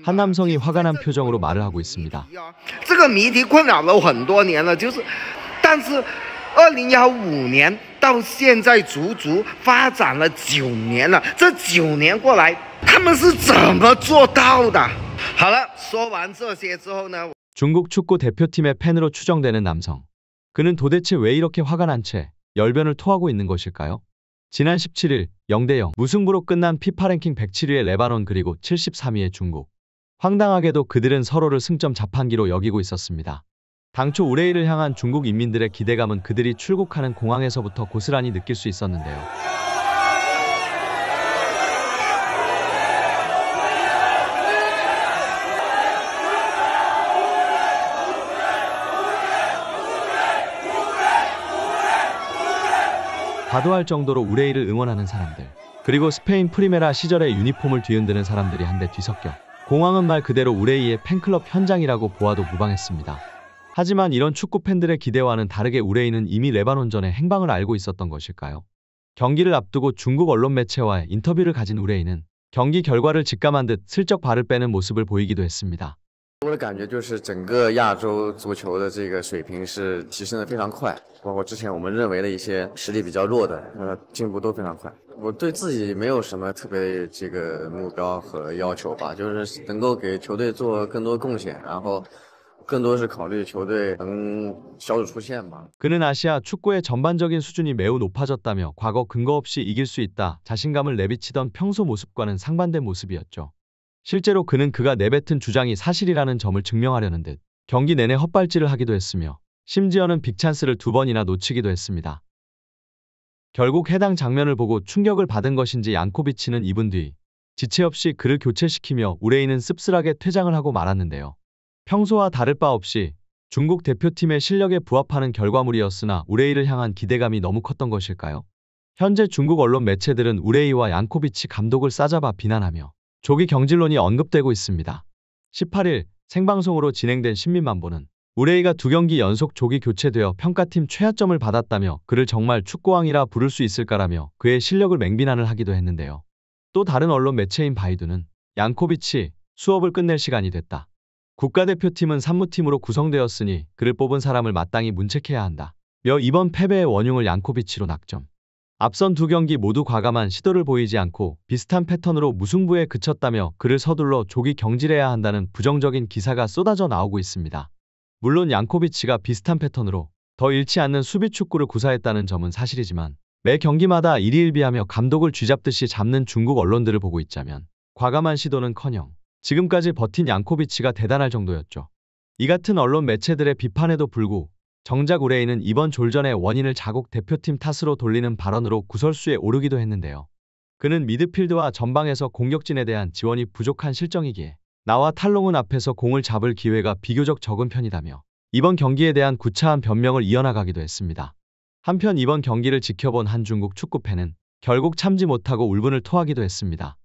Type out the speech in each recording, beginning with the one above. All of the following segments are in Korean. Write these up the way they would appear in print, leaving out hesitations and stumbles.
한 남성이 화가 난 표정으로 말을 하고 있습니다. 这个谜题困扰了我很多年了，但是2015年到现在足足发展了9年了，这9年过来，他们是怎么做到的？好了，说完这些之后呢？ 중국 축구 대표팀의 팬으로 추정되는 남성. 그는 도대체 왜 이렇게 화가 난 채 열변을 토하고 있는 것일까요? 지난 17일 0대0 무승부로 끝난 피파 랭킹 107위의 레바논 그리고 73위의 중국. 황당하게도 그들은 서로를 승점 자판기로 여기고 있었습니다. 당초 우레이를 향한 중국 인민들의 기대감은 그들이 출국하는 공항에서부터 고스란히 느낄 수 있었는데요. 과도할 정도로 우레이를 응원하는 사람들, 그리고 스페인 프리메라 시절의 유니폼을 뒤흔드는 사람들이 한데 뒤섞여 공항은 말 그대로 우레이의 팬클럽 현장이라고 보아도 무방했습니다. 하지만 이런 축구 팬들의 기대와는 다르게 우레이는 이미 레바논전의 행방을 알고 있었던 것일까요? 경기를 앞두고 중국 언론 매체와의 인터뷰를 가진 우레이는 경기 결과를 직감한 듯 슬쩍 발을 빼는 모습을 보이기도 했습니다. 我的感觉就是整个亚洲足球的这个水平是提升的非常快，包括之前我们认为的一些实力比较弱的，进步都非常快。我对自己没有什么特别这个目标和要求吧，就是能够给球队做更多贡献，然后更多是考虑球队能小组出线吧。 그는 아시아 축구의 전반적인 수준이 매우 높아졌다며 과거 근거 없이 이길 수 있다 자신감을 내비치던 평소 모습과는 상반된 모습이었죠. 실제로 그는 그가 내뱉은 주장이 사실이라는 점을 증명하려는 듯 경기 내내 헛발질을 하기도 했으며 심지어는 빅찬스를 2번이나 놓치기도 했습니다. 결국 해당 장면을 보고 충격을 받은 것인지 양코비치는 2분 뒤 지체 없이 그를 교체시키며 우레이는 씁쓸하게 퇴장을 하고 말았는데요. 평소와 다를 바 없이 중국 대표팀의 실력에 부합하는 결과물이었으나 우레이를 향한 기대감이 너무 컸던 것일까요? 현재 중국 언론 매체들은 우레이와 양코비치 감독을 싸잡아 비난하며 조기 경질론이 언급되고 있습니다. 18일 생방송으로 진행된 신민만보는 우레이가 2경기 연속 조기 교체되어 평가팀 최하점을 받았다며 그를 정말 축구왕이라 부를 수 있을까라며 그의 실력을 맹비난을 하기도 했는데요. 또 다른 언론 매체인 바이두는 양코비치 수업을 끝낼 시간이 됐다. 국가대표팀은 산무팀으로 구성되었으니 그를 뽑은 사람을 마땅히 문책해야 한다. 며 이번 패배의 원흉을 양코비치로 낙점. 앞선 2경기 모두 과감한 시도를 보이지 않고 비슷한 패턴으로 무승부에 그쳤다며 그를 서둘러 조기 경질해야 한다는 부정적인 기사가 쏟아져 나오고 있습니다. 물론 양코비치가 비슷한 패턴으로 더 잃지 않는 수비 축구를 구사했다는 점은 사실이지만 매 경기마다 일희일비하며 감독을 쥐잡듯이 잡는 중국 언론들을 보고 있자면 과감한 시도는커녕 지금까지 버틴 양코비치가 대단할 정도였죠. 이 같은 언론 매체들의 비판에도 불구 정작 우레이는 이번 졸전의 원인을 자국 대표팀 탓으로 돌리는 발언으로 구설수에 오르기도 했는데요. 그는 미드필드와 전방에서 공격진에 대한 지원이 부족한 실정이기에 나와 탈롱은 앞에서 공을 잡을 기회가 비교적 적은 편이다며 이번 경기에 대한 구차한 변명을 이어나가기도 했습니다. 한편 이번 경기를 지켜본 한 중국 축구팬은 결국 참지 못하고 울분을 토하기도 했습니다.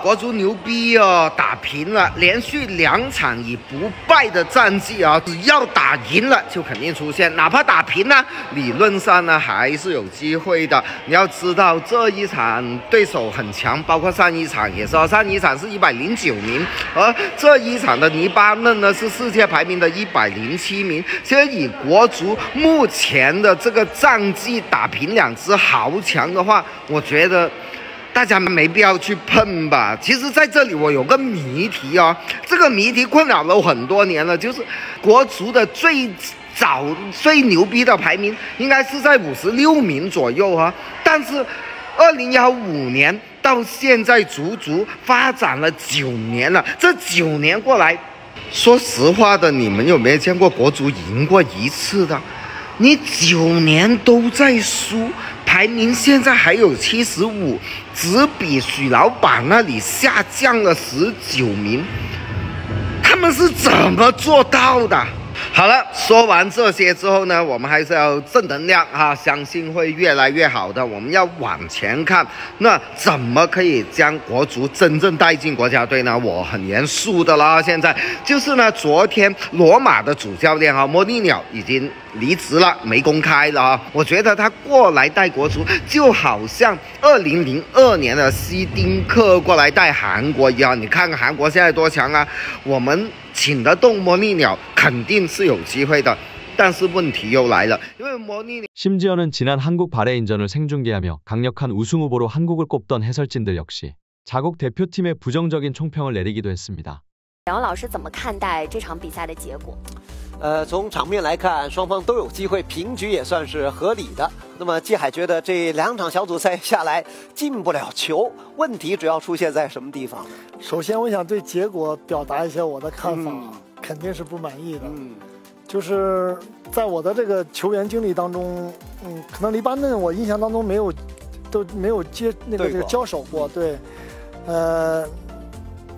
国足牛逼啊，打平了，连续2场以不败的战绩啊，只要打赢了就肯定出线，哪怕打平呢，理论上呢还是有机会的。你要知道这一场对手很强，包括上一场也是，上一场是109名，而这一场的黎巴嫩呢是世界排名的107名。其实以国足目前的这个战绩打平2支豪强的话，我觉得 大家没必要去碰吧。其实在这里我有个谜题啊，这个谜题困扰了我很多年了，就是国足的最牛逼的排名应该是在56名左右啊，但是2015年到现在足足发展了9年了，这9年过来，说实话的，你们有没有见过国足赢过1次的？你9年都在输。 排名现在还有75，只比许老板那里下降了19名。他们是怎么做到的？好了，说完这些之后呢，我们还是要正能量啊，相信会越来越好的。我们要往前看，那怎么可以将国足真正带进国家队呢？我很严肃的啦，现在就是呢，昨天罗马的主教练莫尼纽已经离职了，没公开了啊。我觉得他过来带国足，就好像2002年的希丁克过来带韩国一样。你看看韩国现在多强啊！我们请得动莫尼纽，肯定是有机会的。但是问题又来了，因为莫尼纽 심지어는 지난 한국 바레인전을 생중계하며 강력한 우승 후보로 한국을 꼽던 해설진들 역시 자국 대표팀에 부정적인 총평을 내리기도 했습니다. 梁老师怎么看待这场比赛的结果？从场面来看，双方都有机会，平局也算是合理的。那么季海觉得这2场小组赛下来进不了球，问题主要出现在什么地方？首先，我想对结果表达一下我的看法，肯定是不满意的。就是在我的这个球员经历当中，可能黎巴嫩我印象当中没有这个交手过，对，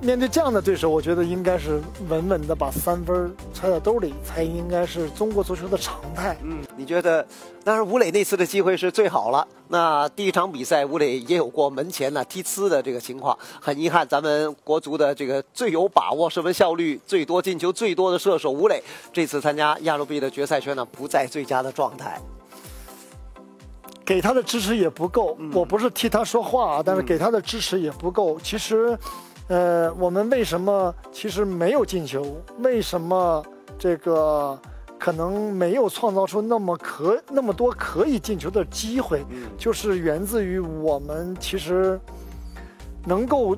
面对这样的对手，我觉得应该是稳稳的把3分揣到兜里，才应该是中国足球的常态。你觉得？当然，吴磊那次的机会是最好了。那第1场比赛，吴磊也有过门前踢呲的这个情况。很遗憾，咱们国足的这个最有把握、射门效率最多、进球最多的射手吴磊，这次参加亚洲杯的决赛圈不在最佳的状态。给他的支持也不够，我不是替他说话，但是给他的支持也不够。其实。我们为什么其实没有进球？为什么这个可能没有创造出那么多可以进球的机会？就是源自于我们其实能够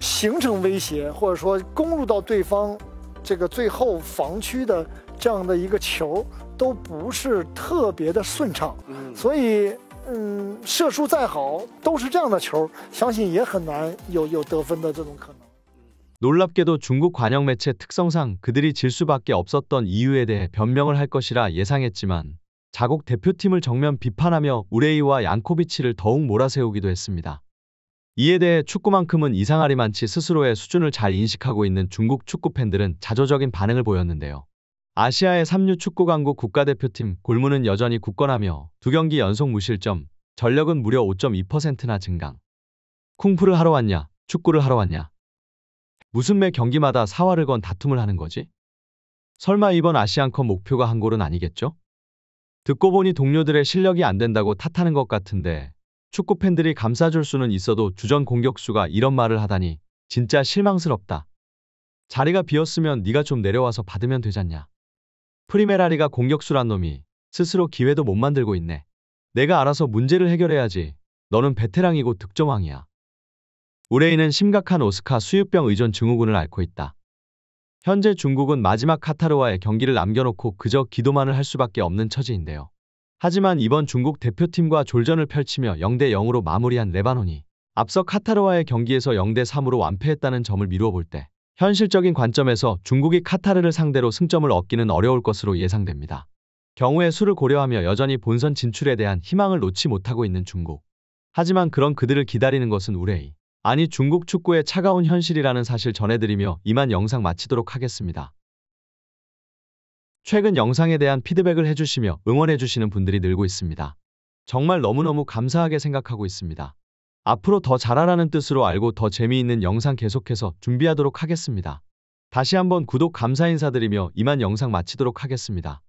形成威胁，或者说攻入到对方这个最后防区的这样的一个球，都不是特别的顺畅，所以。射术再好，都是这样的球，相信也很难有得分的这种可能。 놀랍게도 중국 관영 매체 특성상 그들이 질 수밖에 없었던 이유에 대해 변명을 할 것이라 예상했지만 자국 대표팀을 정면 비판하며 우레이와 양코비치를 더욱 몰아세우기도 했습니다. 이에 대해 축구만큼은 이상하리만치 스스로의 수준을 잘 인식하고 있는 중국 축구 팬들은 자조적인 반응을 보였는데요. 아시아의 3류 축구 강국 국가대표팀 골문은 여전히 굳건하며 2경기 연속 무실점, 전력은 무려 5.2%나 증강. 쿵푸를 하러 왔냐, 축구를 하러 왔냐. 무슨 매 경기마다 사활을 건 다툼을 하는 거지? 설마 이번 아시안컵 목표가 한 골은 아니겠죠? 듣고 보니 동료들의 실력이 안 된다고 탓하는 것 같은데 축구 팬들이 감싸줄 수는 있어도 주전 공격수가 이런 말을 하다니 진짜 실망스럽다. 자리가 비었으면 네가 좀 내려와서 받으면 되잖냐. 프리메라리가 공격수란 놈이 스스로 기회도 못 만들고 있네. 내가 알아서 문제를 해결해야지. 너는 베테랑이고 득점왕이야. 우레이는 심각한 오스카 수유병 의존 증후군을 앓고 있다. 현재 중국은 마지막 카타르와의 경기를 남겨놓고 그저 기도만을 할 수밖에 없는 처지인데요. 하지만 이번 중국 대표팀과 졸전을 펼치며 0대0으로 마무리한 레바논이 앞서 카타르와의 경기에서 0대3으로 완패했다는 점을 미루어 볼 때 현실적인 관점에서 중국이 카타르를 상대로 승점을 얻기는 어려울 것으로 예상됩니다. 경우의 수를 고려하며 여전히 본선 진출에 대한 희망을 놓지 못하고 있는 중국. 하지만 그런 그들을 기다리는 것은 우레이. 아니 중국 축구의 차가운 현실이라는 사실 전해드리며 이만 영상 마치도록 하겠습니다. 최근 영상에 대한 피드백을 해주시며 응원해주시는 분들이 늘고 있습니다. 정말 너무너무 감사하게 생각하고 있습니다. 앞으로 더 잘하라는 뜻으로 알고 더 재미있는 영상 계속해서 준비하도록 하겠습니다. 다시 한번 구독 감사 인사드리며 이만 영상 마치도록 하겠습니다.